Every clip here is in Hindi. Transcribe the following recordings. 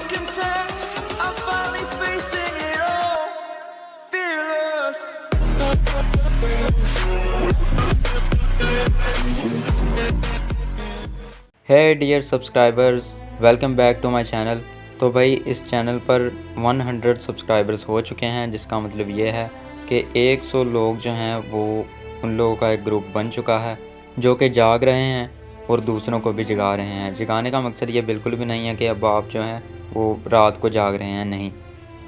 content. I'm finally facing it all. Fearless. है dear subscribers, welcome back to my channel. तो भाई इस चैनल पर 100 सब्सक्राइबर्स हो चुके हैं, जिसका मतलब ये है कि 100 लोग जो हैं वो उन लोगों का एक ग्रुप बन चुका है जो कि जाग रहे हैं और दूसरों को भी जगा रहे हैं। जगाने का मकसद ये बिल्कुल भी नहीं है कि अब आप जो हैं वो रात को जाग रहे हैं, नहीं।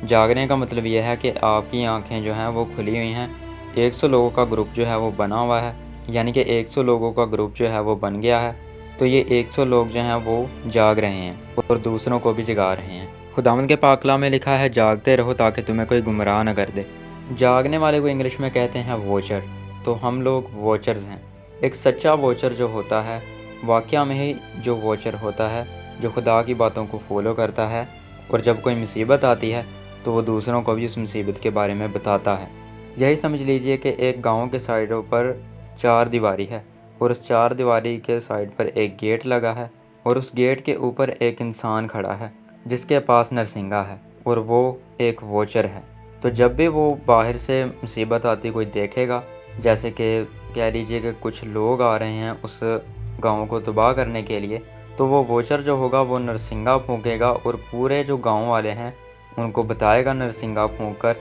जागने का मतलब ये है कि आपकी आंखें जो हैं वो खुली हुई हैं। 100 लोगों का ग्रुप जो है वो बना हुआ है, यानी कि 100 लोगों का ग्रुप जो है वो बन गया है। तो ये 100 लोग जो हैं वो जाग रहे हैं और दूसरों को भी जगा रहे हैं। खुदावंद के पाक कलाम में लिखा है, जागते रहो ताकि तुम्हें कोई गुमराह न कर दे। जागने वाले को इंग्लिश में कहते हैं वॉचर। तो हम लोग वॉचर्स हैं। एक सच्चा वॉचर जो होता है, वाक़या में ही जो वॉचर होता है, जो खुदा की बातों को फॉलो करता है, और जब कोई मुसीबत आती है तो वो दूसरों को भी उस मुसीबत के बारे में बताता है। यही समझ लीजिए कि एक गाँव के साइडों पर 4 दीवारी है और उस 4 दीवारी के साइड पर एक गेट लगा है और उस गेट के ऊपर एक इंसान खड़ा है जिसके पास नरसिंगा है और वो एक वॉचर है। तो जब भी वो बाहर से मुसीबत आती कोई देखेगा, जैसे कि कह लीजिए कि कुछ लोग आ रहे हैं उस गांव को तबाह करने के लिए, तो वो वॉचर जो होगा वो नरसिंगा फूंकेगा और पूरे जो गांव वाले हैं उनको बताएगा नरसिंगा फूंक कर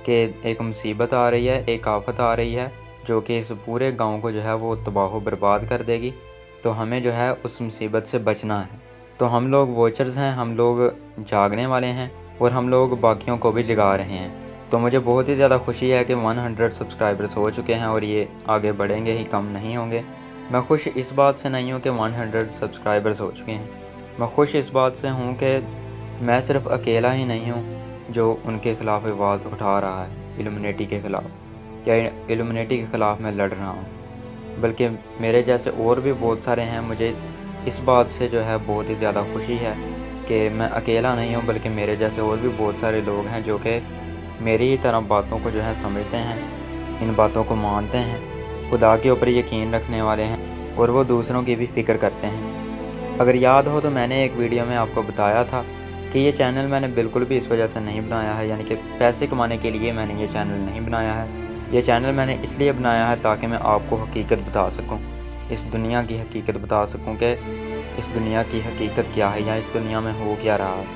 कि एक मुसीबत आ रही है, एक आफत आ रही है जो कि इस पूरे गांव को जो है वो तबाह बर्बाद कर देगी। तो हमें जो है उस मुसीबत से बचना है। तो हम लोग वॉचर्स हैं, हम लोग जागने वाले हैं और हम लोग बाकियों को भी जगा रहे हैं। तो मुझे बहुत ही ज़्यादा खुशी है कि 100 सब्सक्राइबर्स हो चुके हैं और ये आगे बढ़ेंगे ही, कम नहीं होंगे। मैं खुश इस बात से नहीं हूँ कि 100 सब्सक्राइबर्स हो चुके हैं। मैं खुश इस बात से हूँ कि मैं सिर्फ़ अकेला ही नहीं हूँ जो उनके ख़िलाफ़ आवाज़ उठा रहा है, इल्यूमिनेटी के ख़िलाफ़ या इल्यूमिनेटी के ख़िलाफ़ मैं लड़ रहा हूँ, बल्कि मेरे जैसे और भी बहुत सारे हैं। मुझे इस बात से जो है बहुत ही ज़्यादा खुशी है कि मैं अकेला नहीं हूँ, बल्कि मेरे जैसे और भी बहुत सारे लोग हैं जो कि मेरी ही तरह बातों को जो है समझते हैं, इन बातों को मानते हैं, खुदा के ऊपर यकीन रखने वाले हैं और वो दूसरों की भी फ़िक्र करते हैं। अगर याद हो तो मैंने एक वीडियो में आपको बताया था कि ये चैनल मैंने बिल्कुल भी इस वजह से नहीं बनाया है, यानी कि पैसे कमाने के लिए मैंने ये चैनल नहीं बनाया है। ये चैनल मैंने इसलिए बनाया है ताकि मैं आपको हकीकत बता सकूं, इस दुनिया की हकीकत बता सकूं कि इस दुनिया की हकीकत क्या है या इस दुनिया में हो क्या रहा है,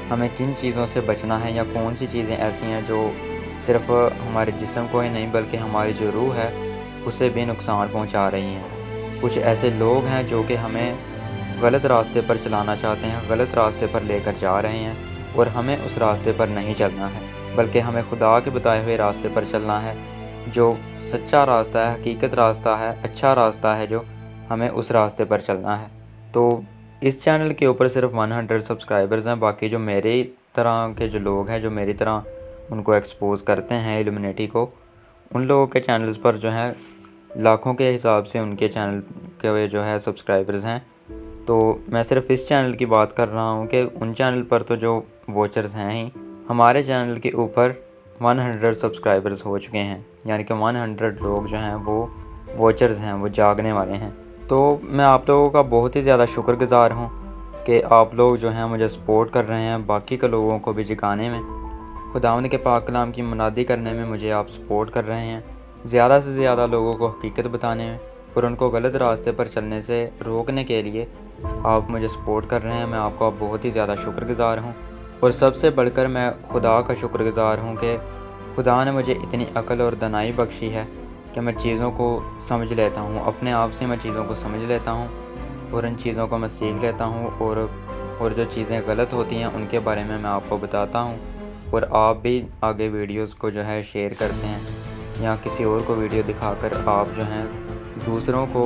हमें किन चीज़ों से बचना है या कौन सी चीज़ें ऐसी हैं जो सिर्फ़ हमारे जिस्म को ही नहीं बल्कि हमारी जो रूह है उसे भी नुकसान पहुंचा रही हैं। कुछ ऐसे लोग हैं जो कि हमें गलत रास्ते पर चलाना चाहते हैं, गलत रास्ते पर लेकर जा रहे हैं और हमें उस रास्ते पर नहीं चलना है, बल्कि हमें खुदा के बताए हुए रास्ते पर चलना है, जो सच्चा रास्ता है, हकीकत रास्ता है, अच्छा रास्ता है, जो हमें उस रास्ते पर चलना है। तो इस चैनल के ऊपर सिर्फ 100 सब्सक्राइबर्स हैं। बाकी जो मेरी तरह के जो लोग हैं, जो मेरी तरह उनको एक्सपोज़ करते हैं इल्यूमिनेटी को, उन लोगों के चैनल्स पर जो है लाखों के हिसाब से उनके चैनल के जो है सब्सक्राइबर्स हैं। तो मैं सिर्फ इस चैनल की बात कर रहा हूँ कि उन चैनल पर तो जो वॉचर्स हैं ही, हमारे चैनल के ऊपर 100 सब्सक्राइबर्स हो चुके हैं, यानी कि 100 लोग जो हैं वो वॉचर्स हैं, वो जागने वाले हैं। तो मैं आप लोगों का बहुत ही ज़्यादा शुक्रगुज़ार हूँ कि आप लोग जो हैं मुझे सपोर्ट कर रहे हैं, बाकी के लोगों को भी जगाने में, खुदावंद के पाक कलाम की मुनादी करने में मुझे आप सपोर्ट कर रहे हैं, ज़्यादा से ज़्यादा लोगों को हकीकत बताने में और उनको गलत रास्ते पर चलने से रोकने के लिए आप मुझे सपोर्ट कर रहे हैं। मैं आपका बहुत ही ज़्यादा शुक्रगुज़ार हूँ और सबसे बढ़कर मैं खुदा का शुक्रगुज़ार हूँ कि खुदा ने मुझे इतनी अक्ल और दानाई बख्शी है कि मैं चीज़ों को समझ लेता हूँ, अपने आप से मैं चीज़ों को समझ लेता हूँ और इन चीज़ों को मैं सीख लेता हूँ और जो चीज़ें गलत होती हैं उनके बारे में मैं आपको बताता हूँ और आप भी आगे वीडियोस को जो है शेयर करते हैं या किसी और को वीडियो दिखाकर आप जो हैं दूसरों को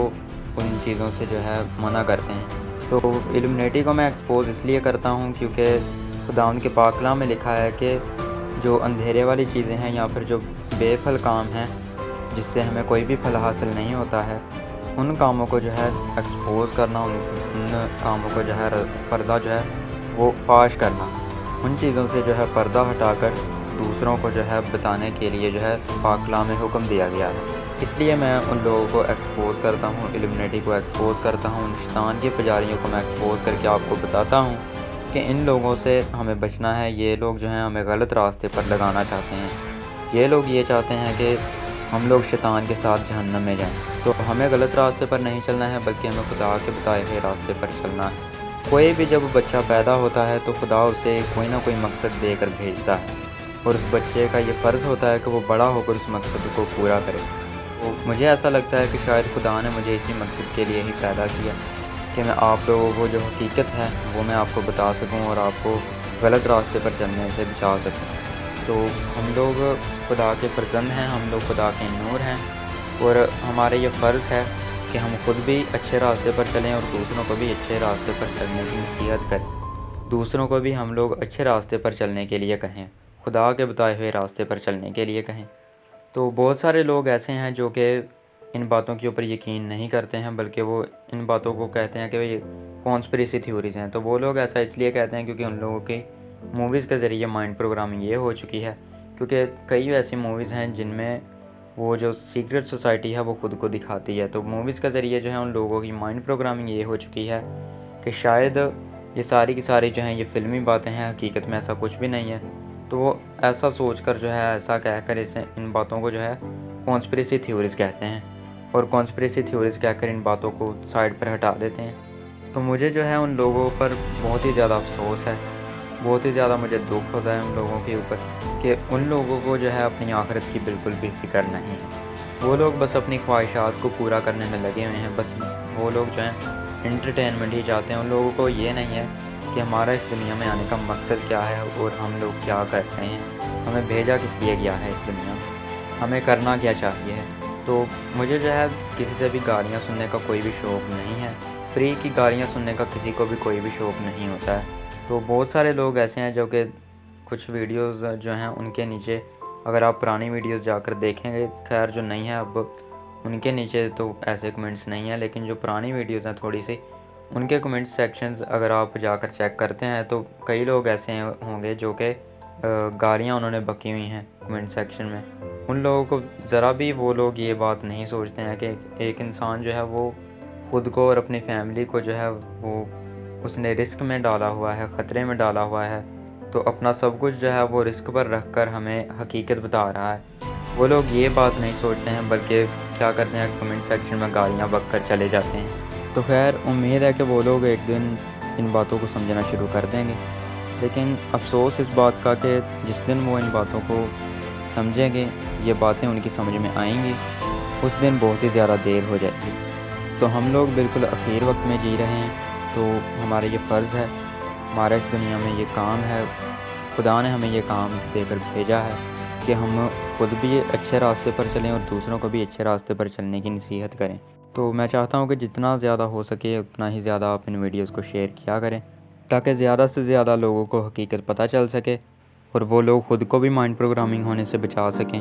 उन चीज़ों से जो है मना करते हैं। तो इल्यूमिनेटी को मैं एक्सपोज़ इसलिए करता हूँ क्योंकि खुदावंद के पाक कलाम में लिखा है कि जो अंधेरे वाली चीज़ें हैं या फिर जो बेफल काम हैं जिससे हमें कोई भी फल हासिल नहीं होता है, उन कामों को जो है एक्सपोज़ करना, उन कामों को जो है पर्दा जो है वो फाश करना, उन चीज़ों से जो है पर्दा हटाकर दूसरों को जो है बताने के लिए जो है पाक कलाम में हुक्म दिया गया है। इसलिए मैं उन लोगों को एक्सपोज़ करता हूँ, इल्यूमिनेटी को एक्सपोज़ करता हूँ, उन शैतान के पुजारियों को मैं एक्सपोज़ करके आपको बताता हूँ कि इन लोगों से हमें बचना है। ये लोग जो हैं हमें गलत रास्ते पर लगाना चाहते हैं। ये लोग ये चाहते हैं कि हम लोग शैतान के साथ जहन्नम में जाएं। तो हमें गलत रास्ते पर नहीं चलना है, बल्कि हमें खुदा के बताए हुए रास्ते पर चलना है। कोई भी जब बच्चा पैदा होता है तो खुदा उसे कोई ना कोई मकसद देकर भेजता है, और उस बच्चे का ये फ़र्ज़ होता है कि वो बड़ा होकर उस मकसद को पूरा करे। तो मुझे ऐसा लगता है कि शायद खुदा ने मुझे इसी मकसद के लिए ही पैदा किया कि मैं आप लोगों को जो हकीकत है वो मैं आपको बता सकूं और आपको गलत रास्ते पर चलने से बचा सकूं। तो हम लोग खुदा के फर्जंद हैं, हम लोग खुदा के नूर हैं, और हमारा ये फ़र्ज़ है कि हम खुद भी अच्छे रास्ते पर चलें और दूसरों को भी अच्छे रास्ते पर चलने की नसीहत करें। दूसरों को भी हम लोग अच्छे रास्ते पर चलने के लिए कहें, खुदा के बताए हुए रास्ते पर चलने के लिए कहें। तो बहुत सारे लोग ऐसे हैं जो कि इन बातों के ऊपर यकीन नहीं करते हैं, बल्कि वो इन बातों को कहते हैं कि ये कॉन्स्पिरेसी थ्योरीज़ हैं। तो वो लोग ऐसा इसलिए कहते हैं क्योंकि उन लोगों की मूवीज़ के ज़रिए माइंड प्रोग्रामिंग ये हो चुकी है, क्योंकि कई ऐसी मूवीज़ हैं जिनमें वो जो सीक्रेट सोसाइटी है वो ख़ुद को दिखाती है। तो मूवीज़ के ज़रिए जो है उन लोगों की माइंड प्रोग्रामिंग ये हो चुकी है कि शायद ये सारी की सारी जो हैं ये फ़िल्मी बातें हैं, हकीकत में ऐसा कुछ भी नहीं है। तो वो ऐसा सोचकर जो है, ऐसा कहकर इसे इन बातों को जो है कॉन्स्पिरेसी थ्योरीज़ कहते हैं, और कॉन्स्पिरेसी थ्योरीज़ कहकर इन बातों को साइड पर हटा देते हैं। तो मुझे जो है उन लोगों पर बहुत ही ज़्यादा अफसोस है, बहुत ही ज़्यादा मुझे दुख होता है उन लोगों के ऊपर कि उन लोगों को जो है अपनी आखिरत की बिल्कुल भी फ़िक्र नहीं है। वो लोग बस अपनी ख्वाहिशात को पूरा करने में लगे हुए हैं। बस वो लोग जो हैं एंटरटेनमेंट ही चाहते हैं। उन लोगों को ये नहीं है कि हमारा इस दुनिया में आने का मकसद क्या है और हम लोग क्या कर रहे हैं, हमें भेजा किस लिए गया है इस दुनिया में, हमें करना क्या चाहिए। तो मुझे जो है किसी से भी गालियाँ सुनने का कोई भी शौक़ नहीं है। फ्री की गालियाँ सुनने का किसी को भी कोई भी शौक़ नहीं होता है। तो बहुत सारे लोग ऐसे हैं जो कि कुछ वीडियोस जो हैं उनके नीचे, अगर आप पुरानी वीडियोस जाकर देखेंगे, खैर जो नहीं है अब उनके नीचे तो ऐसे कमेंट्स नहीं हैं, लेकिन जो पुरानी वीडियोस हैं थोड़ी सी, उनके कमेंट सेक्शंस अगर आप जाकर चेक करते हैं तो कई लोग ऐसे होंगे जो कि गालियाँ उन्होंने बकी हुई हैं कमेंट सेक्शन में। उन लोगों को ज़रा भी वो लोग ये बात नहीं सोचते हैं कि एक इंसान जो है वो ख़ुद को और अपनी फैमिली को जो है वो उसने रिस्क में डाला हुआ है, ख़तरे में डाला हुआ है। तो अपना सब कुछ जो है वो रिस्क पर रख कर हमें हकीकत बता रहा है। वो लोग ये बात नहीं सोचते हैं, बल्कि क्या करते हैं, कमेंट सेक्शन में गालियाँ बक कर चले जाते हैं। तो खैर उम्मीद है कि वो लोग एक दिन इन बातों को समझना शुरू कर देंगे, लेकिन अफसोस इस बात का कि जिस दिन वो इन बातों को समझेंगे, ये बातें उनकी समझ में आएंगी, उस दिन बहुत ही ज़्यादा देर हो जाएगी। तो हम लोग बिल्कुल आखिर वक्त में जी रहे हैं। तो हमारा ये फ़र्ज़ है, हमारा इस दुनिया में ये काम है, खुदा ने हमें ये काम देकर भेजा है कि हम खुद भी अच्छे रास्ते पर चलें और दूसरों को भी अच्छे रास्ते पर चलने की नसीहत करें। तो मैं चाहता हूँ कि जितना ज़्यादा हो सके उतना ही ज़्यादा आप इन वीडियोज़ को शेयर किया करें, ताकि ज़्यादा से ज़्यादा लोगों को हकीकत पता चल सके और वो लोग ख़ुद को भी माइंड प्रोग्रामिंग होने से बचा सकें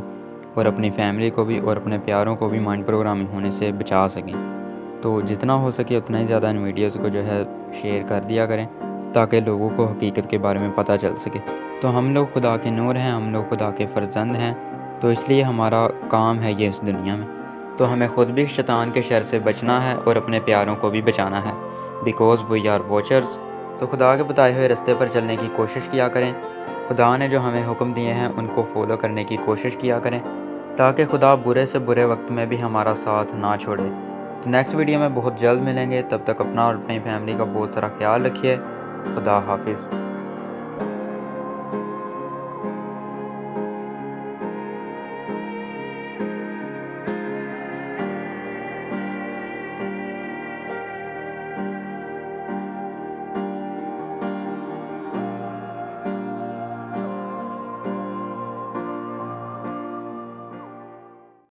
और अपनी फैमिली को भी और अपने प्यारों को भी माइंड प्रोग्रामिंग होने से बचा सकें। तो जितना हो सके उतना ही ज़्यादा इन वीडियोज़ को जो है शेयर कर दिया करें, ताकि लोगों को हकीकत के बारे में पता चल सके। तो हम लोग खुदा के नूर हैं, हम लोग खुदा के फ़र्जंद हैं, तो इसलिए हमारा काम है ये इस दुनिया में। तो हमें ख़ुद भी शैतान के शर से बचना है और अपने प्यारों को भी बचाना है, बिकॉज़ वी आर वॉचर्स। तो खुदा के बताए हुए रास्ते पर चलने की कोशिश किया करें। खुदा ने जो हमें हुक्म दिए हैं उनको फॉलो करने की कोशिश किया करें, ताकि खुदा बुरे से बुरे वक्त में भी हमारा साथ ना छोड़े। तो नेक्स्ट वीडियो में बहुत जल्द मिलेंगे। तब तक अपना और अपनी फैमिली का बहुत सारा ख्याल रखिए। खुदा हाफिज़।